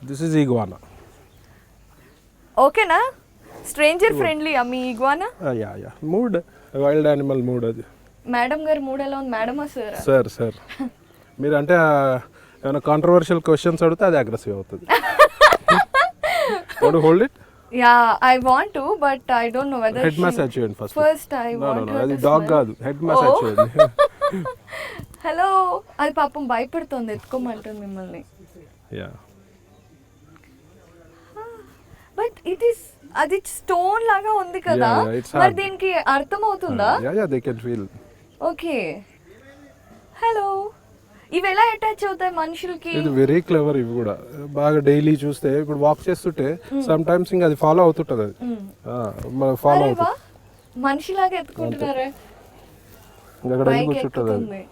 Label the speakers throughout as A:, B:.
A: This is iguana.
B: ఓకేనా, stranger friendly మీ iguana?
A: Yeah mood, wild animal mood అది.
B: Madam గారు మూడ్ ఎలా ఉంది? మేడమా సార్?
A: సార్ మీరు అంటే ఏమైనా కాంట్రవర్షియల్ క్వశ్చన్స్ అడిగితే అది అగ్రెసివ్ అవుతుంది. Hold it.
B: Yeah I want to but I don't know whether.
A: Head massage చేయండి ఫస్ట్.
B: I want.
A: అది డాగ్ కాదు, హెడ్ మసాజ్ చేయండి.
B: హలో, అది పాపం భయపడుతుంది, ఎత్తుకోమంటుంది మిమ్మల్ని.
A: యా
B: బట్ ఇట్ ఇస్, అది స్టోన్ లాగా ఉంది కదా, మరి దీనికి అర్థం అవుతుందా?
A: Yeah they can feel.
B: Okay, hello. ఇవి ఎలా అటాచ్ అవుతాయి మనుషులకి?
A: ఇది వెరీ క్లెవర్. ఇవి కూడా బాగా డైలీ చూస్తే, ఇప్పుడు వాక్ చేస్తుంటే సమ్ టైమ్స్ ఇంకా అది ఫాలో అవుతుంటది. అది మనం ఫాలో అవుతుంది.
B: మనిషిలాగా ఎత్తుకుంటున్నారే,
A: అక్కడ కూర్చుంటుంది.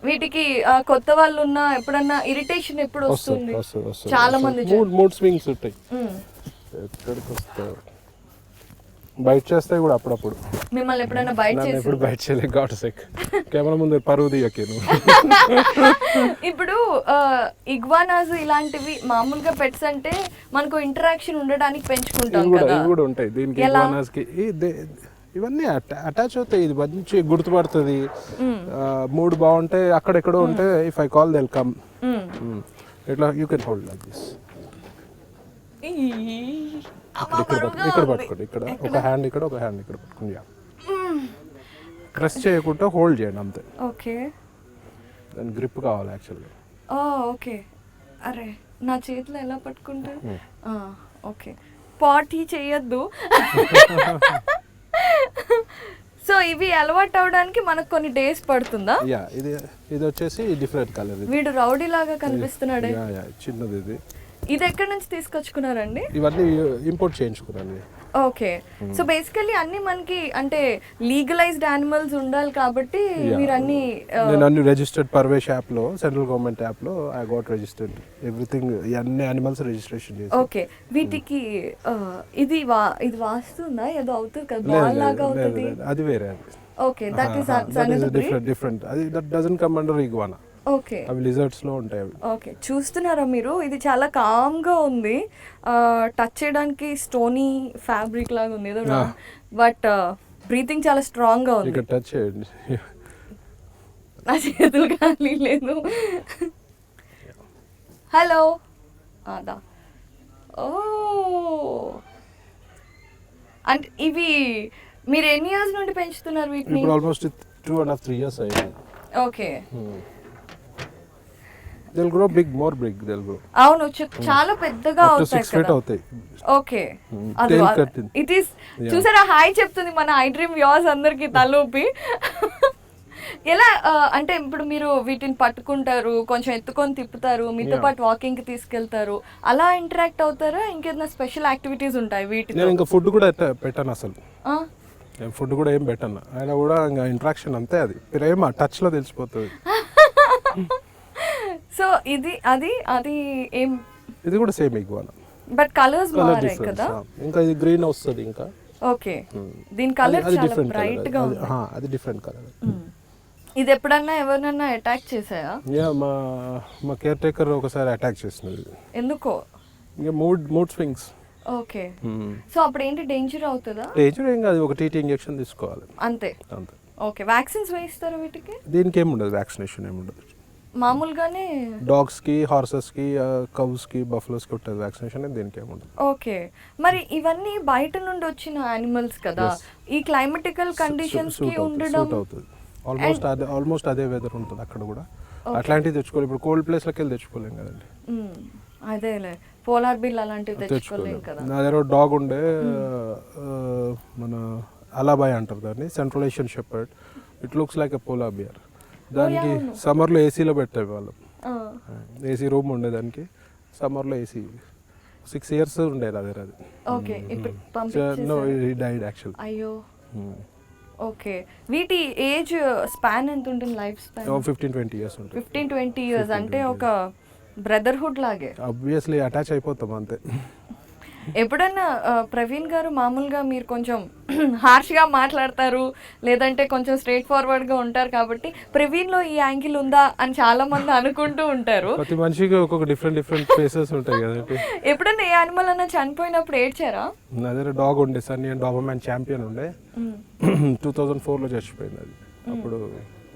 B: వీటికి కొత్త వాళ్ళు ఉన్నా ఎప్పుడన్నా ఇరిటేషన్ ఎప్పుడు వస్తుంది? చాలా మంది
A: మూడ్ స్వింగ్స్ ఉంటాయి. ఎక్కడికి వస్తాయి, బయట చేస్తాయి కూడా అప్పుడప్పుడు.
B: మిమ్మల్ని ఎప్పుడైనా బయట చేసి?
A: ఎప్పుడు బయట చేయలేదు, గాట్ సెక్. కెమెరా ముందు పరువు తీయకే నువ్వు.
B: ఇప్పుడు ఇగ్వానాస్ ఇలాంటివి మామూలుగా పెట్స్ అంటే మనకు ఇంటరాక్షన్ ఉండడానికి పెంచుకుంటాం కదా,
A: ఇవి కూడా ఉంటాయి దీనికి. ఇగ్వానాస్ కి ఇవన్నీ అటాచ్ అవుతాయి. ఇది మంచి గుర్తుపడుతుంది. మూడ్ బాగుంటే అక్కడెక్కడో ఉంటే if I call they'll come. ఇట్లా you can hold like this. ఇక్కడ పట్టుకోండి, ఇక్కడ ఒక హ్యాండ్ ఇక్కడ, ఒక హ్యాండ్ ఇక్కడ పట్టుకోండి. ప్రెస్ చేయకుండా హోల్డ్ చేయండి అంతే.
B: ఓకే,
A: దాని గ్రిప్ కావాలి యాక్చువల్గా.
B: ఓకే, అరే నా చేతిలో ఎలా పట్టుకుంటారు? ఓకే, పార్టీ చేయొద్దు. సో ఇవి అలవాటు అవడానికి మనకు కొన్ని డేస్ పడుతుందా?
A: యా ఇది వచ్చేసి డిఫరెంట్ కలర్.
B: వీడు రౌడీ లాగా కనిపిస్తున్నాడు.
A: చిన్నది ఇది.
B: ఇది ఎక్కడి నుంచి తీసుకొచ్చుకున్నారండి?
A: ఇవన్నీ ఇంపోర్ట్ చేయించుకున్నాను.
B: ఓకే, సో బేసికల్లీ అన్ని మనకి అంటే లీగలైజ్డ్ యానిమల్స్ ఉండాలి కాబట్టి మీరు అన్ని.
A: నేను అన్ని రిజిస్టర్డ్ పర్వేష్ యాప్ లో, సెంట్రల్ గవర్నమెంట్ యాప్ లో ఐ గాట్ రిజిస్టర్డ్ ఎవ్రీథింగ్. అన్ని యానిమల్స్ రిజిస్ట్రేషన్ చేసి.
B: ఓకే, వీటికి ఇది వాస్తుందా? ఏదో అవుతుంది కదా, బాల్ లాగా అవుతుంది.
A: అది వేరే.
B: Okay, that is another
A: different. అది that doesn't come under iguana.
B: Okay,
A: అవి లిజర్డ్స్ లో ఉంటాయి అవి.
B: ఓకే, చూస్తున్నారా మీరు? ఇది చాలా కామ్ గా ఉంది, టచ్ చేయడానికి స్టోనీ ఫ్యాబ్రిక్ లాగా ఉంది ఏదో, బట్ బ్రీతింగ్ చాలా స్ట్రాంగ్ గా ఉంది.
A: ఇక్కడ టచ్ చేయండి.
B: నా చేతులు ఖాళీ లేదు. హలో, అదా. ఓ, అంటే ఇవి మీరు ఎన్ని ఇయర్స్ నుండి పెంచుతున్నారు వీటిని?
A: ఇప్పుడు ఆల్మోస్ట్ 2.5-3 years అయ్యింది.
B: Okay,
A: they'll grow big, more big they'll grow.
B: అవును, చాలా పెద్దగా అవుతాయి కదా.
A: 6 feet అవుతాయి.
B: Okay, it is. చూసారా, హాయ్ చెప్తుంది మన ఐ డ్రీమ్ వ్యూవర్స్ అందరికి తలూపి. ఎలా అంటే ఇప్పుడు మీరు వీటిని పట్టుకుంటారు, కొంచెం ఎత్తుకొని తిప్పుతారు, మీతో పాటు వాకింగ్ కి తీసుకెళ్తారు, అలా ఇంటరాక్ట్ అవుతారా? ఇంకేదైనా స్పెషల్ యాక్టివిటీస్ ఉంటాయి వీటితో?
A: నేను ఇంకా ఫుడ్ కూడా పెట్టాను అసలు. ఫుడ్ కూడా ఏం పెట్టాను. ఆయన కూడా ఇంకా ఇంటరాక్షన్ అంతే. అది ప్రేమ టచ్ లో తెలిసిపోతుంది.
B: సో ఇది అది ఏం?
A: ఇది కూడా సేమ్ ఇగ్వానా,
B: బట్ కలర్స్ మారాయి కదా.
A: ఇంకా ఇది గ్రీన్ వస్తుంది ఇంకా.
B: ఓకే, దీని కలర్ చాలా బ్రైట్ గా ఉంది.
A: అది డిఫరెంట్ కలర్.
B: ఇది ఎప్పుడన్నా ఎవరినన్నా అటాక్ చేసాయా?
A: యా, మా కేర్ టేకర్ ఒకసారి అటాక్ చేసినది.
B: ఎందుకో?
A: ఇంకా మూడ్ స్వింగ్స్.
B: ఓకే, సో అప్పుడు ఏంటి, డేంజర్ అవుతుందా?
A: డేంజర్ ఏం కాదు, ఒక టీటీ ఇంజెక్షన్ తీసుకోవాలి అంతే.
B: ఓకే, వ్యాక్సిన్స్ వేయిస్తారా వీటికి?
A: దీనికి ఏముండదు, వ్యాక్సినేషన్ ఏముండదు.
B: మామూలుగానే
A: డాగ్స్ కి, హార్సెస్ కి, కౌస్ కి, బఫలోస్ కి ఉంటుంది వ్యాక్సినేషన్. దీనికి ఏముండదు.
B: ఓకే, మరి ఇవన్నీ బయట నుండి వచ్చిన యానిమల్స్ కదా, ఈ క్లైమాటికల్ కండిషన్స్ కి ఉండడం
A: అవుతుంది. ఆల్మోస్ట్ అదే వెదర్ ఉంటుంది అక్కడ కూడా. అట్లాంటివి తెచ్చుకోవాలి. ఇప్పుడు కోల్డ్ ప్లేస్ లకి వెళ్ళి తెచ్చుకోలేం కదండి.
B: అదేలే, పోలార్ బిల్ అలాంటివి తెచ్చుకోలేం కదా.
A: నా దగ్గర డాగ్ ఉండే, మన అలాబాయ్ అంటారు దాన్ని, central Asian shepherd. It looks like a polar beer. దానికి సమ్మర్లో ఏసీలో పెట్టే వాళ్ళం. ఏసీ రూమ్ ఉండే దానికి, సమ్మర్లో ఏసీ. 6 years ఉండేది అదే. అది
B: ఓకే, ఇప్పుడు
A: డైడ్ యాక్చువల్.
B: అయ్యో. ఓకే, వీటి ఏజ్ స్పాన్ ఎంత ఉంటుంది? లైఫ్ స్పాన్
A: 15-20 years ఉంటుంది.
B: 15-20 years అంటే ఒక బ్రదర్హుడ్ లాగే.
A: ఆబ్వియస్లీ అటాచ్ అయిపోతాం అంతే.
B: ఎప్పుడన్నా ప్రవీణ్ గారు మామూలుగా మీరు కొంచెం హార్ష్గా మాట్లాడతారు లేదంటే కొంచెం స్ట్రైట్ ఫార్వర్డ్గా ఉంటారు కాబట్టి ప్రవీణ్లో ఈ యాంగిల్ ఉందా అని చాలా మంది అనుకుంటూ ఉంటారు.
A: ప్రతి మనిషికి ఒక్కొక్క డిఫరెంట్ ఫేసెస్ ఉంటాయి కదండి.
B: ఎప్పుడన్నా ఏ యానిమల్ అన్నా చనిపోయినప్పుడు ఏడ్చారా?
A: నా దగ్గర డాగ్ ఉండే సార్, నేను డాబర్మ్యాన్ ఛాంపియన్ ఉండే. 2004లో చచ్చిపోయింది అది. అప్పుడు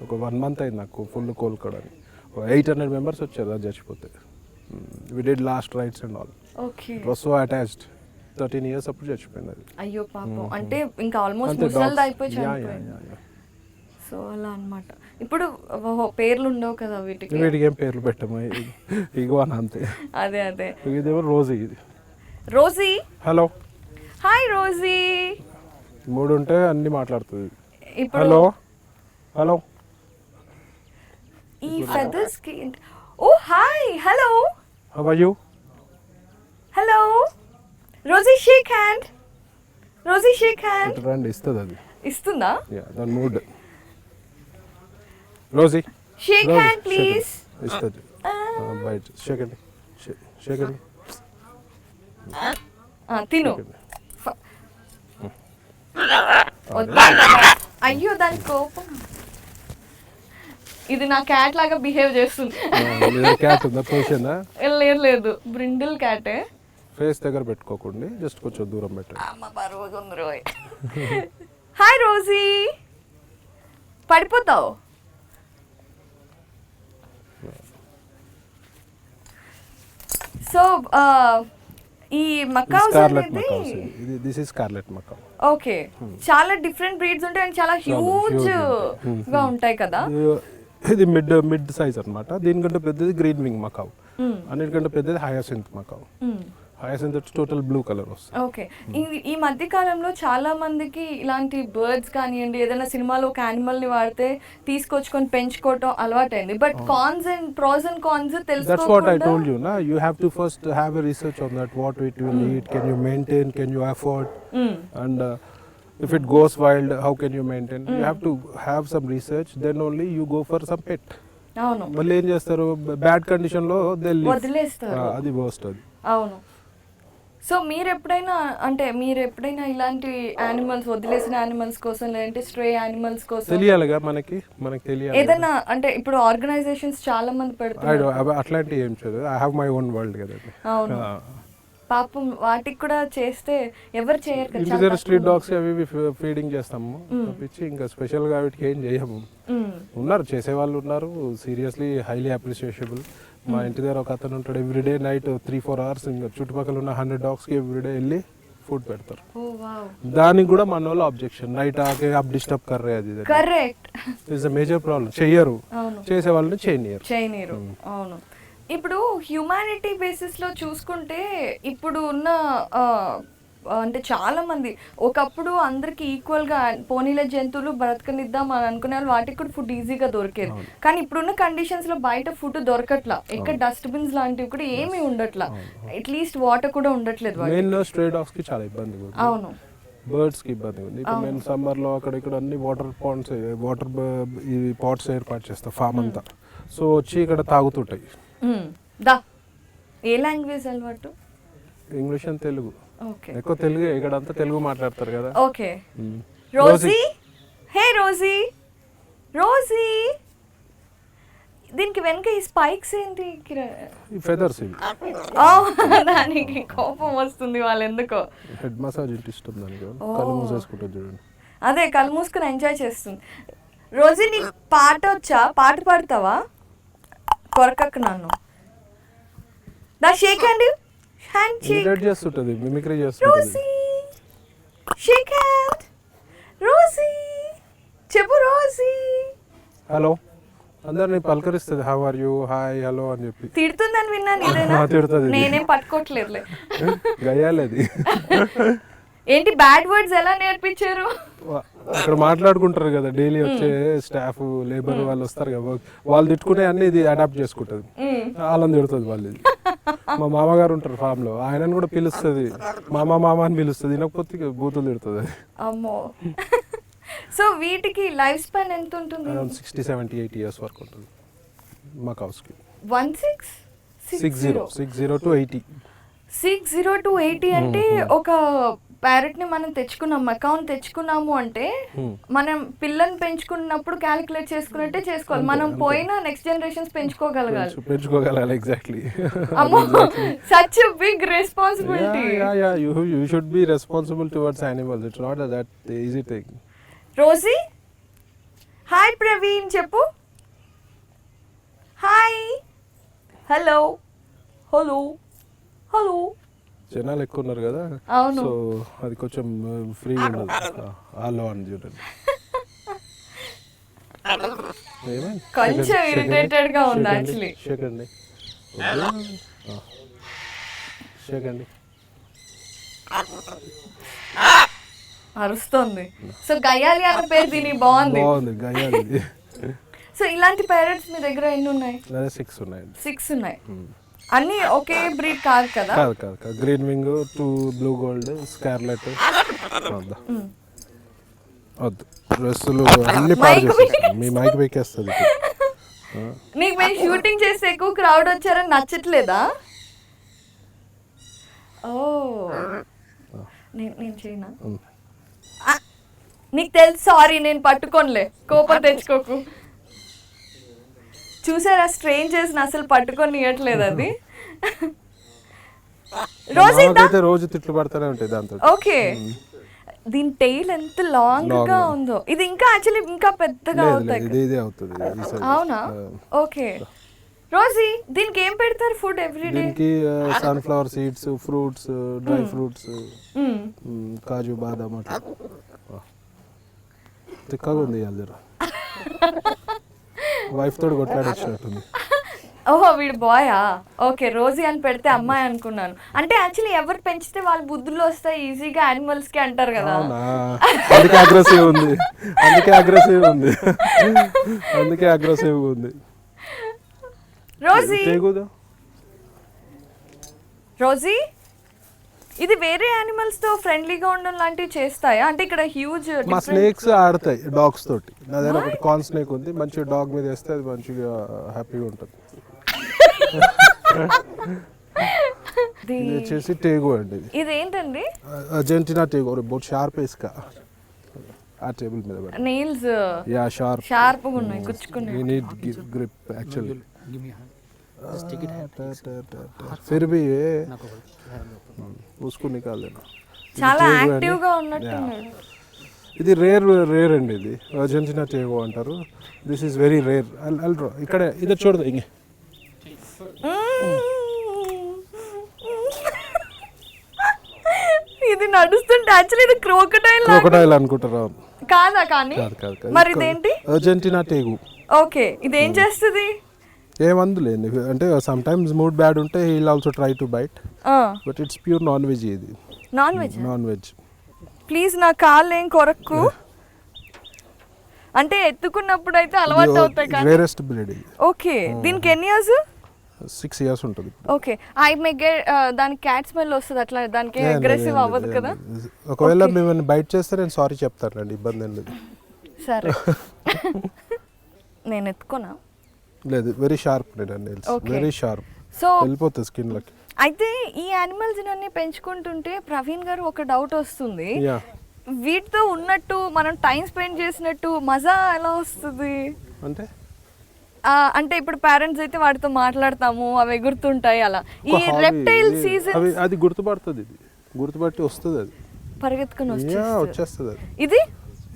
A: ఒక 1 month అయింది నాకు ఫుల్ కోలుకోవడానికి. 800 members వచ్చారు అది చచ్చిపోతే. We did last rides and all.
B: Okay.
A: It was so attached. 13 years అప్పుడు చచ్చిపోయింది అది.
B: అయ్యో పాపం. అంటే ఇంకా ఆల్మోస్ట్ ముసల్ది అయిపోయి చనిపోయింది. సో అలా అన్నమాట. ఇప్పుడు పేర్లు ఉండవు కదా వీటికి?
A: వీటికి ఏం పేర్లు పెట్టము, ఇగో అని అంతే.
B: అదే
A: ఇదేమో రోజీ. ఇది
B: రోజీ.
A: Hello
B: hi Rosie.
A: 3 ఉంటే అన్ని మాట్లాడుతుంది.
B: ఇప్పుడు
A: హలో హలో.
B: ఈ ఫెదర్స్ కి oh hi hello.
A: How are you?
B: Hello Rosie, shake hand. Rosie shake hand.
A: రండి, ఇస్తుంది అది.
B: ఇస్తుందా?
A: యా, దాని mood. Rosie
B: shake hand please.
A: ఇస్తుంది బయట. షేకండి షేకండి.
B: తిను. అయ్యో దాని కోపం. ఇది నా క్యాట్ లాగా బిహేవ్ చేస్తుంది.
A: క్యాట్ ఉందా? పొజిషన్
B: లేదు, బ్రిండిల్ క్యాటే.
A: ఫేస్ దగ్గర పెట్టుకోకండి, జస్ట్ కొంచెం దూరం పెట్టండి.
B: అమ్మ బరువుగా ఉంది రోయ్. Hi Rosie. పడిపోతావు. సో ఈ మకావ్స్ అనేది
A: this is scarlet macaw.
B: Okay. చాలా డిఫరెంట్ బ్రీడ్స్ ఉంటాయి అండ్ చాలా హ్యూజ్ గా ఉంటాయి కదా.
A: ఇది మిడ్ సైజ్ అన్నమాట. దీనికంటే పెద్దది గ్రీన్ వింగ్ మకావ్, అన్నిటికంటే పెద్దది hyacinth Macau. Hyacinth total blue colour వస్తుంది.
B: ఓకే. ఈ మధ్య కాలంలో చాలా మందికి ఇలాంటి బర్డ్స్ కానివ్వండి, ఏదైనా సినిమాలో ఒక యానిమల్ ని వాడితే తీసుకొచ్చుకొని పెంచుకోవటం అలవాటైంది. But cons and pros and cons తెలుసుకోకుండా.
A: That's what I told you, na. You have to first have a research on that. What it will need, can you maintain, can you afford, and if it goes wild, how can you maintain? You have to have some research. Then only you go for some pet.
B: అవును.
A: మళ్ళీ ఏం చేస్తారు, bad condition లో
B: వదిలేస్తారు.
A: అది worst అది.
B: అవును. So మీరు ఎప్పుడైనా ఇలాంటి యానిమల్స్, వదిలేసిన యానిమల్స్ కోసం లేదంటే స్ట్రే యానిమల్స్ కోసం
A: తెలియాలిగా మనకి తెలియాలి.
B: ఏదైనా అంటే ఇప్పుడు ఆర్గనైజేషన్స్ చాలా మంది పెడుతున్నారు.
A: అట్లాంటి ఏం చేయదు. I have my own world కదండి.
B: అవును. పాపం వాటికి కూడా చేస్తే ఎవరు చేయరు కదా.
A: ఇంటి దగ్గర స్ట్రీట్ డాగ్స్ అవి ఫీడింగ్ చేస్తాము తప్పించి ఇంకా స్పెషల్ గా వీటికి ఏం చేయము. ఉన్నారు చేసేవాళ్ళు ఉన్నారు, సీరియస్లీ హైలీ అప్రిషియేషబుల్. మా ఇంటి దగ్గర ఒక అతను ఉంటాడు, ఎవ్రీడే నైట్ 3-4 hours ఇంకా చుట్టుపక్కల ఉన్న 100 dogs కి ఎవ్రీడే వెళ్ళి ఫుడ్ పెడతారు. దానికి కూడా మన వాళ్ళు అబ్జెక్షన్, నైట్ ఆకే అప్ డిస్టర్బ్ కర్రే అది.
B: Correct.
A: It's a major problem. చెయ్యరు, చేసే వాళ్ళని చేయనీయరు.
B: అవును. ఇప్పుడు హ్యూమానిటీ బేసిస్ లో చూసుకుంటే ఇప్పుడు ఉన్న అంటే చాలా మంది ఒకప్పుడు అందరికి ఈక్వల్ గా పోనీలే జంతువులు బ్రతకనిద్దాం అని అనుకునే వాళ్ళు, వాటికి కూడా ఫుడ్ ఈజీగా దొరికేది. కానీ ఇప్పుడున్న కండిషన్స్ లో బయట ఫుడ్ దొరకట్లా. ఇక్కడ డస్ట్బిన్స్ లాంటివి కూడా ఏమీ ఉండట్లా. అట్లీస్ట్ వాటర్ కూడా ఉండట్లేదు.
A: స్ట్రే డాగ్స్ కి చాలా ఇబ్బంది.
B: అవును.
A: బర్డ్స్ కి ఇబ్బంది ఉంది. ఇప్పుడు మేము సమ్మర్ లో అక్కడ ఇక్కడ అన్ని వాటర్ పాట్స్ ఏర్పాటు చేస్తాం ఫామ్ అంతా. సో వచ్చి ఇక్కడ తాగుతుంటాయి.
B: ఏ లాంగ్వేజ్ అలవాటు?
A: English and Telugu.
B: ఓకే.
A: ఎక్కువ తెలుగు, ఇక్కడ అంతా తెలుగు మాట్లాడతారు కదా.
B: ఓకే. రోజీ. హే రోజీ. రోజీ. దీనికి వెనక ఈ స్పైక్స్ ఏంటి?
A: ఫెదర్స్ ఇవి.
B: దానికి కోపం వస్తుంది వాళ్ళు ఎందుకో.
A: హెడ్ మసాజ్ అంటే ఇష్టం దానికి. కళ్ళు మూసేసుకుంటుంది చూడండి.
B: అదే కళ్ళు మూసుకుని ఎంజాయ్ చేస్తుంది. రోజీ నీకు పాట వచ్చా? పాట పాడతావా? కొరకకు నన్ను. దా షేక్ హ్యాండ్. హ్యాండ్ షేక్
A: చేస్తుంటది, మిమిక్రీ చేస్తుంటది.
B: Rosie shake hand. రోజీ చెప్పు. రోజీ
A: హలో అందరిని పలకరిస్తుంది. How are you, hi, hello అని చెప్పి.
B: తిడుతుందని విన్నాను.
A: తిడుతుంది.
B: నేనేం పట్టుకోవట్లేదులే.
A: గయ్యాలేది.
B: ఏంటి బ్యాడ్ వర్డ్స్ ఎలా నేర్పించారు?
A: అక్కడ మాట్లాడుకుంటారు కదా డైలీ వచ్చే స్టాఫ్ లేబర్ వాళ్ళు వస్తారు కదా, వాళ్ళు తిట్టుకునే అన్ని ఇది అడాప్ట్ చేసుకుంటది. వాళ్ళని తిడుతుంది వాళ్ళు. మా మామగారు ఉంటారు ఫామ్ లో, ఆయనను కూడా పిలుస్తుంది, మామ అని పిలుస్తుంది. వినకపోతే బూతులు తిడుతుంది.
B: అమ్మో. సో వీటికి లైఫ్ స్పాన్ ఎంత ఉంటుంది?
A: 60-70-80 years వరకు ఉంటుంది మకావ్స్ కి.
B: 60
A: to 80.
B: 60 to 80 అంటే ఒక ప్యారెట్ ని మనం తెచ్చుకున్నాం, మకాన్ తెచ్చుకున్నాము అంటే మనం పిల్లని పెంచుకున్నప్పుడు క్యాలిక్యులేట్ చేసుకున్నట్టే చేసుకోవాలి. మనం పోయినా నెక్స్ట్ జనరేషన్స్
A: పెంచుకోగలగాలి. ఎగ్జాక్ట్లీ.
B: అమ్మో, such a big responsibility.
A: You should be responsible towards animals. It's not that easy thing.
B: Rosie, hi Praveen చెప్పు. Hi, hello, hello, hello.
A: జనాలు ఎక్కువ ఉన్నారు కదా,
B: అవును.
A: సో అది కొంచెం ఫ్రీ ఉండదు. హలో అని చూడండి.
B: కొంచెం ఇరిటేటెడ్ గా ఉంది యాక్చువల్లీ.
A: షేకండి, షేకండి.
B: అరుస్తోంది. సో గయాలి అనే పేరు దీని బాగుంది.
A: గయాలి.
B: సో ఇలాంటి పేరెంట్స్ మీ దగ్గర ఎన్ని ఉన్నాయి?
A: 6 ఉన్నాయి.
B: 6 ఉన్నాయి. అన్ని ఒకే బ్రీడ్ కాదు కదా?
A: కాదు. Green wing, 2 blue gold, scarlet. వద్దు, డ్రెస్సులు అన్ని పాడు చేసేస్తాను. మీ మైక్ బెక్కేస్తుంది.
B: నీకు మేము షూటింగ్ చేస్తే ఎక్కువ క్రౌడ్ వచ్చారని నచ్చట్లేదా? ఓ, నేను చేయనా? నీకు తెలుసు. సారీ, నేను పట్టుకోనులే, కోపం తెచ్చుకోకు. చూసారా, స్ట్రేంజర్స్ అసలు పట్టుకొని ఇవ్వట్లేదు అది.
A: రోజు తిట్లు పడతానే ఉంటాయి దాంతో.
B: ఓకే, దీని టైల్ ఎంత లాంగ్ గా ఉందో. ఇది ఇంకా యాక్చువల్లీ ఇంకా పెద్దగా అవుతుంది. అవునా? ఓకే. రోజీ, దీనికి ఏం పెడతారు ఫుడ్ ఎవ్రీ డే?
A: దీనికి sunflower seeds, fruits, dry fruits, కాజు బాదాం అట్లా. తిక్కగా ఉంది ఇవాళ. వైఫ్ తోడు కొట్లాడొచ్చినట్టుంది.
B: ఓహో, వీడు బాయా? ఓకే, రోజీ అని పెడితే అమ్మాయి అనుకున్నాను. అంటే యాక్చువల్లీ ఎవరు పెంచితే వాళ్ళ బుద్ధుల్లో వస్తాయి ఈజీగా యానిమల్స్ కి అంటారు కదా.
A: అందుకే అగ్రెసివ్ ఉంది.
B: రోజీ, ఇది వేరే యానిమల్స్ తో ఫ్రెండ్లీగా ఉండడం లాంటివి చేస్తాయా? అంటే ఇక్కడ హ్యూజ్
A: మా స్నేక్స్ ఆడతాయి డాగ్స్ తోటి. నా దగ్గర ఒకటి కార్న్ స్నేక్ ఉంది, మంచిగా డాగ్ మీద వేస్తే అది మంచిగా హ్యాపీగా ఉంటుంది. ఇది వచ్చేసి టేగో అండి.
B: ఇది ఏంటండి?
A: Argentina tegu. బోట్ షార్ప్ ఇస్కా. ఆ టేబుల్ మీద
B: నెయిల్స్
A: షార్ప్
B: గా ఉన్నాయి, గుచ్చుకున్నాయి.
A: You need grip actually. फिर भी ये उसको निकाल देना.
B: చాలా యాక్టివ్ గా ఉన్నట్టున్నాడు.
A: ఇది రేర్ అండి. ఇది అర్జెంటీనా టేగో అంటారు. This is very rare. ఇక్కడ ఇది చూడదు. ఇంకే
B: ఇది నడుస్తుంటే యాక్చువల్లీ ఇది క్రోకడైల్
A: అనుకుంటారు.
B: కాదా? కానీ మరి ఇదేంటి?
A: అర్జెంటీనా టేగో.
B: ఓకే, ఇది ఏం చేస్తుంది?
A: ఏమందులేండి, అంటే సమ్ టైమ్స్ మూడ్ బ్యాడ్ ఉంటే he will also try to bite, but it's pure non veg. ఇది నాన్ వెజ్.
B: ప్లీజ్ నా కాళ్ళు ఏం కొరక్కు. అంటే ఎత్తుకున్నప్పుడు అయితే అలవాటు అవుతాయి కానీ.
A: రేరెస్ట్ బ్రీడ్ ఇది.
B: ఓకే, దీనికి ఎన్ని ఇయర్స్?
A: 6 years ఉంటుంది.
B: ఓకే, ఐ మే గెట్ దానికి క్యాట్ స్మెల్ వస్తుంది అట్లా. దానికి అగ్రెసివ్ అవ్వదు కదా?
A: ఒకవేళ మిమ్మల్ని బైట్ చేస్తే నేను సారీ చెప్తానండి, ఇబ్బంది ఏం లేదు.
B: సరే. నేను ఎత్తుకోనా?
A: లేదు, very sharp nails, very sharp.
B: So
A: వెళ్ళిపోతుంది స్కిన్ లకి.
B: అయితే ఈ యానిమల్స్ అన్ని పెంచుకుంటుంటే ప్రవీణ్ గారు ఒక డౌట్ వస్తుంది. వీటితో ఉన్నట్టు మనం టైం స్పెండ్ చేసినట్టు మజా ఎలా వస్తుంది? అంటే ఇప్పుడు పేరెంట్స్ అయితే వాటితో మాట్లాడతాము, అవి ఎగురుతుంటాయి అలా. ఈ రెప్టైల్ సీజన్
A: అది గుర్తుపడుతుంది. ఇది గుర్తుపట్టి వస్తుంది, అది
B: పరిగెత్తుకుని
A: వచ్చేస్తుంది.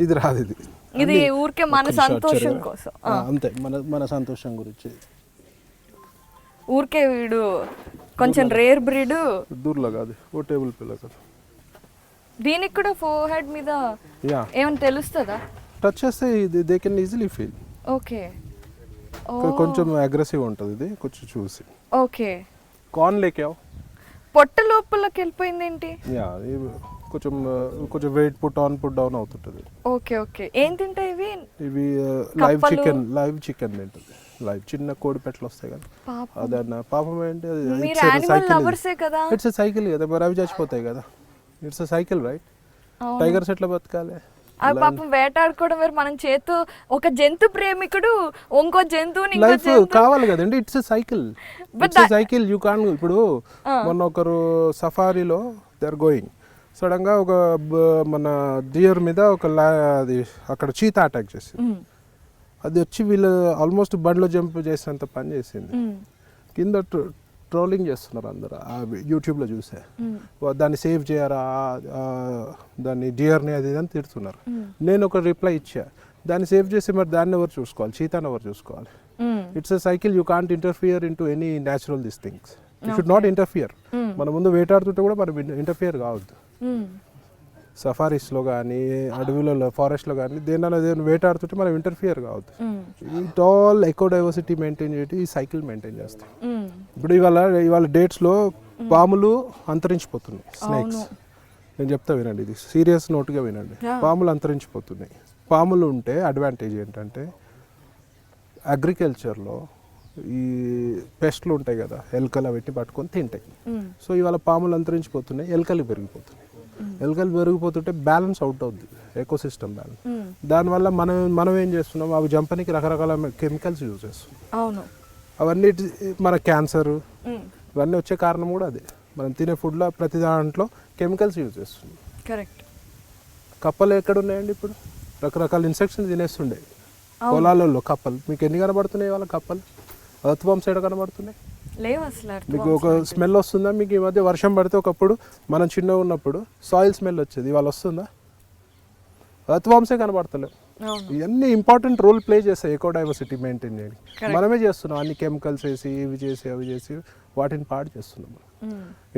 A: ఇది రాదు.
B: ఇది ఊరికే మన సంతోషం కోసం
A: అంతే, మన సంతోషం గురించి.
B: ఊరికే వీడు కొంచెం రేర్ బ్రీడ్.
A: దూర్లో కాదు, ఓ టేబుల్ పిల్ల కదా.
B: దీనికి కూడా ఫోర్ హెడ్ మీద ఏమైనా తెలుస్తుందా?
A: టచ్ చేస్తే they can easily feel.
B: Okay,
A: కొంచెం అగ్రెసివ్ ఉంటుంది ఇది, కొంచెం చూసి.
B: ఓకే,
A: కార్న్ లేకే
B: పొట్ట లోపలకి వెళ్ళిపోయింది ఏంటి?
A: కొంచెం వెయిట్ పుట్ డౌన్ అవుతుంటది.
B: ఓకే ఓకే, ఏం తింటాయి ఇవి?
A: ఇవి లైవ్ చికెన్ తింటుంది. లైవ్ చిన్న కోడి పెట్టలు వస్తాయి కదా, అదన్న పాపం ఏంటి, ఇట్స్ సైకిల్ కదా, మరి అవి చచ్చిపోతాయి కదా. It's cycle right. టైగర్స్ ఎట్లా బతకాలి?
B: ఆ పాపం వేటాడుకోవడం వేరు, మనం చేతు ఒక జంతు ప్రేమికుడు ఇంకో జంతువుని ఇంకో
A: లైఫ్ కావాలి కదండి. It's cycle, cycle you can. ఇప్పుడు మొన్న ఒకరు సఫారీలో దే ఆర్ గోయింగ్, సడన్ గా ఒక మన డియర్ మీద ఒక అది అక్కడ చీతా అటాక్ చేసింది. అది వచ్చి వీళ్ళు ఆల్మోస్ట్ బండ్లో జంప్ చేసినంత పని చేసింది. కింద ట్రోలింగ్ చేస్తున్నారు అందరు, యూట్యూబ్లో చూసే. దాన్ని సేవ్ చేయరా, దాన్ని డియర్ని అది అని తిడుతున్నారు. నేను ఒక రిప్లై ఇచ్చా, దాన్ని సేవ్ చేసి మరి దాన్ని ఎవరు చూసుకోవాలి, చీతాన్ని ఎవరు చూసుకోవాలి? It's a cycle, you can't interfere in to any natural this things. You should not interfere. మన ముందు వేటాడుతుంటే కూడా మనం ఇంటర్ఫియర్ కావద్దు. సఫారీస్లో కానీ, అడవిలో ఫారెస్ట్లో కానీ దేనిలో వేటాడుతుంటే మనం ఇంటర్ఫియర్ కావద్దు. It all eco diversity maintain చేయడం ఈ సైకిల్ మెయింటైన్ చేస్తాం. ఇప్పుడు ఇవాళ డేట్స్లో పాములు అంతరించిపోతున్నాయి, స్నేక్స్. నేను చెప్తా వినండి, ఇది సీరియస్ నోట్గా వినండి. పాములు అంతరించిపోతున్నాయి. పాములు ఉంటే అడ్వాంటేజ్ ఏంటంటే అగ్రికల్చర్లో ఈ పెస్ట్లు ఉంటాయి కదా, ఎలుకలు వీటిని పట్టుకొని తింటాయి. సో ఇవాళ పాములు అంతరించిపోతున్నాయి, ఎలుకలు పెరిగిపోతున్నాయి. ఎలుకలు పెరిగిపోతుంటే బ్యాలెన్స్ అవుట్ అవుద్ది, ఎకోసిస్టమ్ బ్యాలెన్స్. దానివల్ల మనం ఏం చేస్తున్నాం, అవి జంపనికి రకరకాల కెమికల్స్ యూజ్ చేస్తున్నాం. అవన్నీ మన క్యాన్సర్ ఇవన్నీ వచ్చే కారణం కూడా అదే. మనం తినే ఫుడ్లో ప్రతి దాంట్లో కెమికల్స్ యూజ్ చేస్తున్నాం.
B: కరెక్ట్.
A: కప్పలు ఎక్కడ ఉన్నాయండి ఇప్పుడు? రకరకాల ఇన్సెక్ట్స్ తినేస్తుండే పొలాలలో కప్పలు. మీకు ఎన్ని కనబడుతున్నాయి వాళ్ళ కప్పలు? అత్వం సైడ్ కనబడుతున్నాయి
B: లేవు అసలు.
A: మీకు ఒక స్మెల్ వస్తుందా? మీకు ఈ మధ్య వర్షం పడితే ఒకప్పుడు మనం చిన్నగా ఉన్నప్పుడు సాయిల్ స్మెల్ వచ్చేది, ఇవాళ వస్తుందా? అత్వాంసే కనబడతలేవు. ఇవన్నీ ఇంపార్టెంట్ రోల్ ప్లే చేస్తాయి ఎకో డైవర్సిటీ మెయింటైన్ చేయడానికి. మనమే చేస్తున్నాం అన్ని కెమికల్స్ వేసి, ఇవి చేసి అవి చేసి వాటిని పాడు చేస్తున్నాం.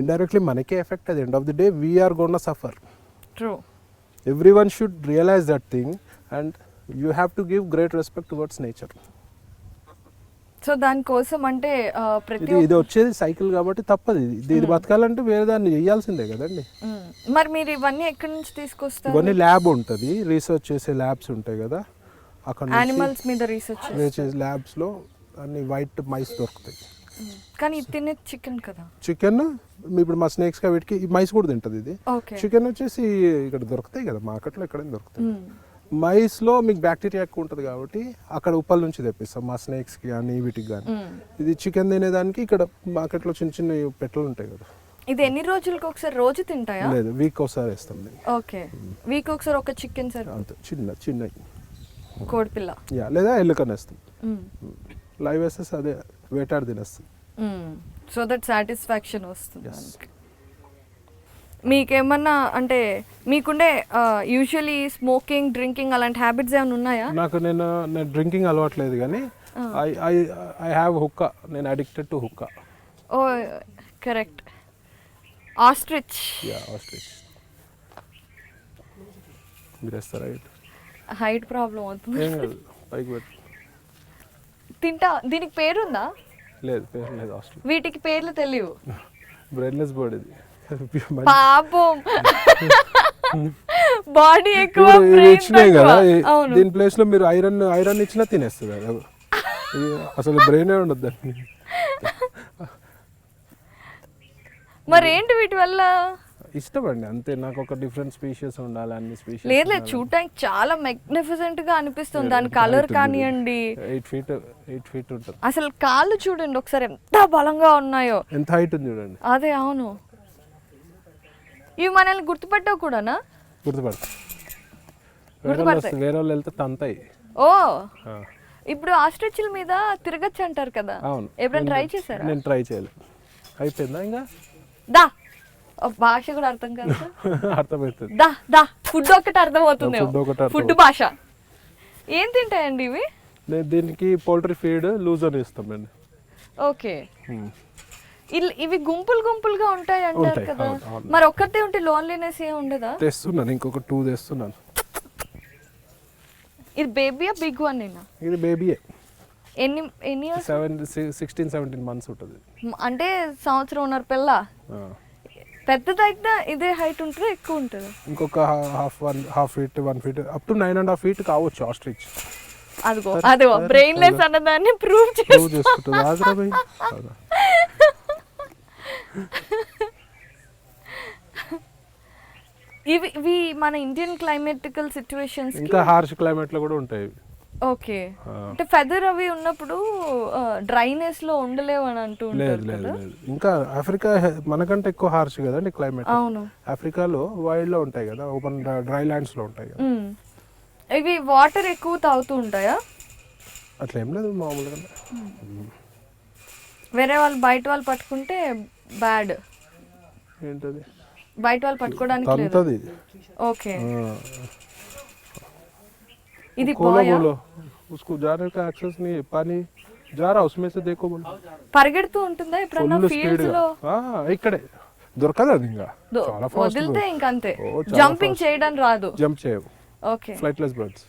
A: ఇండైరెక్ట్లీ మనకే ఎఫెక్ట్. అది end of the day we're gonna suffer.
B: True.
A: Everyone should realise that thing and you have to give great respect towards nature.
B: So దానికోసం అంటే
A: ఇది వచ్చేది సైకిల్ కాబట్టి తప్పదు. ఇది బతకాలంటే వేరే దాన్ని చేయాల్సిందే కదండి.
B: మరి మీరు ఇవన్నీ ఎక్కడి నుంచి తీసుకొస్తారు?
A: ఇవన్నీ ల్యాబ్ ఉంటుంది, రీసెర్చ్ చేసే ల్యాబ్స్ ఉంటాయి కదా, అక్కడ
B: యానిమల్స్ మీద రీసెర్చ్
A: చేసే ల్యాబ్స్లో అన్ని వైట్ మైస్ దొరుకుతాయి.
B: కానీ ఇది తినే చికెన్ కదా.
A: చికెన్ ఇప్పుడు మా స్నేక్స్ వీటికి మైస్ కూడా తింటుంది. ఇది చికెన్ వచ్చేసి ఇక్కడ దొరుకుతాయి కదా మార్కెట్లో, ఎక్కడైనా దొరుకుతాయి. మైస్లో మీకు బ్యాక్టీరియా ఎక్కువ ఉంటుంది కాబట్టి అక్కడ ఉప్పల నుంచి తెప్పిస్తాం మా స్నేక్స్కి కానీ వీటికి కానీ. ఇది చికెన్ తినేదానికి ఇక్కడ మార్కెట్లో చిన్న చిన్న పెట్టెలు ఉంటాయి కదా.
B: ఇది ఎన్ని రోజులకు ఒకసారి? రోజు తింటాయా?
A: లేదు, వీక్ ఒకసారి వేస్తాం.
B: ఓకే, వీక్ ఒకసారి ఒక చికెన్ సార్,
A: చిన్న చిన్న
B: కోడిపిల్ల
A: లేదా ఎల్లుకని వేస్తాం. లైవ్ వేసేసి అదే వేటాడి తినేస్తాం.
B: సో దట్ సాటిస్ఫాక్షన్ వస్తుంది. మీకేమన్నా అంటే మీకుండే యూజువల్లీ స్మోకింగ్, డ్రింకింగ్ అలాంటి హ్యాబిట్స్ ఏమైనా ఉన్నాయా?
A: నేను డ్రింకింగ్ అలవాట్లేదు కానీ ఐ హ్యావ్ హుక్కా. నేను addicted to hookah.
B: Oh correct. Ostrich.
A: Ostrich మీరు వేస్తారా?
B: హైట్ ప్రాబ్లం అవుతుంది.
A: పైకి పెట్టు.
B: తింటా. దీనికి పేరుందా?
A: లేదు, పేరు లేదు. ఆస్ట్రిచ్
B: వీటికి పేర్లు తెలియవు.
A: బ్రెయిన్లెస్ బర్డ్ ఇది.
B: పాపం, బాడీ ఎక్కువ
A: ఇచ్చినాయి కదా, దీని ప్లేస్ లో మీరు ఐరన్ ఇచ్చినా తినేస్తుంది. అసలు బ్రెయిన్ ఉండదు దాన్ని.
B: మరేంటి వీటి వల్ల?
A: ఇష్టపండి అంతే. నాకు ఒక డిఫరెంట్ స్పీషియస్ ఉండాలి, అన్ని స్పీషియస్.
B: లేదు, చూడటానికి చాలా మ్యాగ్నిఫిసెంట్ గా అనిపిస్తుంది. దాని కలర్ కానివ్వండి.
A: 8 feet ఉంటుంది.
B: అసలు కాళ్ళు చూడండి ఒకసారి ఎంత బలంగా ఉన్నాయో.
A: ఎంత హైట్ ఉంది చూడండి.
B: అదే, అవును. ఇవి మనల్ని గుర్తుపట్టావు కూడానా?
A: గుర్తుపడతాయి. వేరే వాళ్ళు వెళ్తే తంతాయి.
B: ఓ, ఇప్పుడు ఆస్ట్రిచ్ల మీద తిరగచ్చు అంటారు కదా.
A: అవును.
B: ఎప్పుడైనా ట్రై చేశారా?
A: నేను ట్రై చేయలేదు. అయిపోయిందా ఇంకా?
B: దా, భాష కూడా అర్థం కాదు.
A: అర్థమవుతుంది.
B: దా దా, ఫుడ్ ఒకటి అర్థమవుతుంది. ఫుడ్ భాష. ఏం తింటాయండి ఇవి?
A: దీనికి పౌల్ట్రీ ఫీడ్ లూజ్ అని ఇస్తామండి.
B: ఓకే. ఇవి గుంపులుగా ఉంటాయి అంటారు కదా. మరి ఒక్కటే ఉంటే లోన్లీనెస్ ఏం ఉండదా?
A: తెస్తున్నాను, ఇంకొక 2 తెస్తున్నాను.
B: ఇది బేబీయా బిగ్ వన్?
A: ఇది బేబీయే.
B: ఎన్ని
A: 16-17 months ఉంటుంది.
B: అంటే సంవత్సరం ఉన్నారు పిల్ల. పెద్దదైతే ఇదే హైట్ ఉంటుందా, ఎక్కువ ఉంటుందా?
A: ఇంకొక half feet 1 feet up to 9.5 feet కావచ్చు ఆస్ట్రిచ్.
B: అదిగో బ్రెయిన్ లెస్ అన్నదాన్ని ప్రూవ్ చేసుకుంటుంది. ఇవి మన ఇండియన్ క్లైమేటికల్ సిచ్యువేషన్స్
A: ఇంకా హార్ష్ క్లైమేట్ లో కూడా ఉంటాయి ఇవి.
B: ఓకే, అంటే ఫెదర్ అవి ఉన్నప్పుడు డ్రైనెస్ లో ఉండలేవు అని అంటూ
A: లేదు
B: ఉంటారు
A: లేదు
B: కదా.
A: లేదు, ఇంకా ఆఫ్రికా మనకంటే ఎక్కువ హార్ష్ కదండి క్లైమేట్.
B: అవును.
A: ఆఫ్రికాలో వైల్డ్ లో ఉంటాయి కదా, ఓపెన్ డ్రై ల్యాండ్స్ లో ఉంటాయి కదా.
B: ఇవి వాటర్ ఎక్కువ తాగుతూ ఉంటాయా?
A: అట్లా ఏం లేదు, మామూలుగా.
B: వేరే వాళ్ళు బయట వాళ్ళు పట్టుకుంటే బ్యాడ్,
A: ఏంటది
B: బయట వాళ్ళు పట్టుకోవడానికి లేదు.
A: తంతది.
B: ఓకే, ఇది
A: खोलो
B: బాయా?
A: बोलो उसको जाने का एक्सेस नहीं है, पानी जा रहा उसमें से देखो बोलो.
B: పరిగెడుతూ ఉంటుందా ఎప్పుడన్నా
A: ఫుల్
B: ఫీల్డ్స్
A: స్పీడ్
B: లో?
A: ఇక్కడే దొరకదు అది, ఇంకా చాలా ఫాస్ట్
B: వదిలితే ఇంకంతే,
A: ఓ, చాలా
B: జంపింగ్ చేయడం రాదు.
A: జంప్ చేయవు,
B: ఓకే,
A: ఫ్లైట్లెస్ బర్డ్స్.